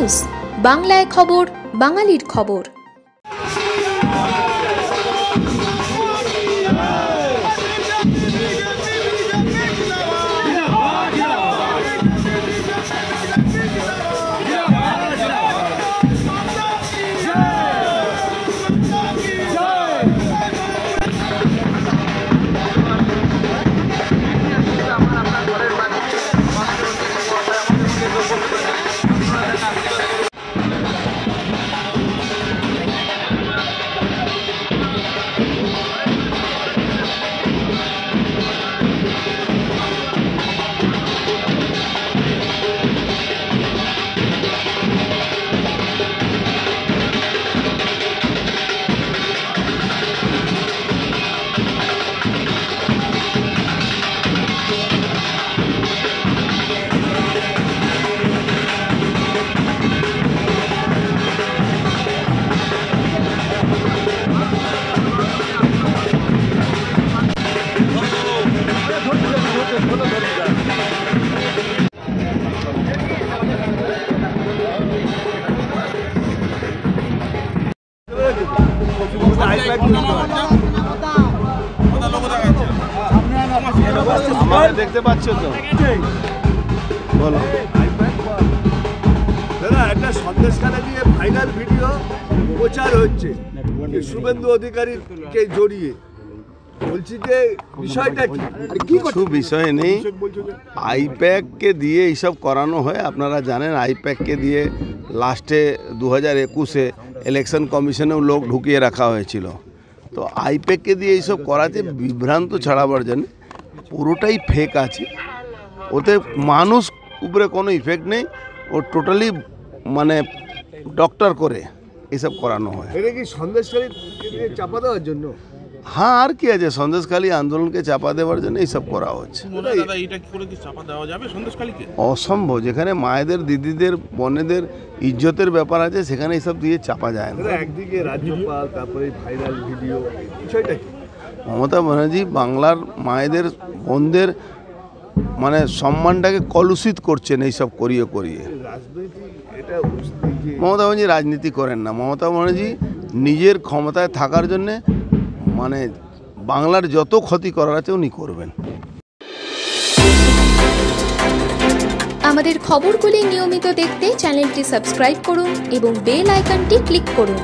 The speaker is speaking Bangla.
নিউজ, বাংলায় খবর, বাঙালির খবর। দেখতে পাচ্ছ তো, বলো দাদা, একটা সন্দেশখালী নিয়ে ভাইরাল ভিডিও প্রচার হচ্ছে শুভেন্দু অধিকারীকে জড়িয়ে। বলছি যে বিষয়টা কি? কিছু বিষয় নেই, আইপ্যাককে দিয়ে এইসব করানো হয়। আপনারা জানেন আইপ্যাককে দিয়ে লাস্টে 2021-এ ইলেকশন কমিশনেও লোক ঢুকিয়ে রাখা হয়েছিল। তো আইপ্যাককে দিয়ে এইসব করাতে বিভ্রান্ত ছড়াবার জন্য পুরোটাই ফেক আছে। ওতে মানুষ উপরে কোনো ইফেক্ট নেই, ও টোটালি মানে ডক্টর করে এইসব করানো হয়। এটা কি সন্দেশখালী চাপা দেওয়ার জন্য? হ্যাঁ, আর কি আছে, সন্দেশখালী আন্দোলনকে চাপা দেওয়ার জন্য এইসব করা হচ্ছে। অসম্ভব, যেখানে মায়েদের, দিদিদের, বোনেদের ইজ্জতের ব্যাপার আছে সেখানে এইসব দিয়ে চাপা যায় না। একদিকে রাজ্যপাল, তারপরে ভাইরাল ভিডিও, বিষয়টা কি? মমতা ব্যানার্জি বাংলার মায়েদের, বোনদের মানে সম্মানটাকে কলুষিত করছেন এইসব করিয়ে করিয়ে। মমতা ব্যানার্জি রাজনীতি করেন না। মমতা ব্যানার্জি নিজের ক্ষমতায় থাকার জন্যে মানে বাংলার যত ক্ষতি করার আছে উনি করবেন। আমাদের খবরগুলি নিয়মিত দেখতে চ্যানেলটি সাবস্ক্রাইব করুন এবং বেল আইকনটি ক্লিক করুন।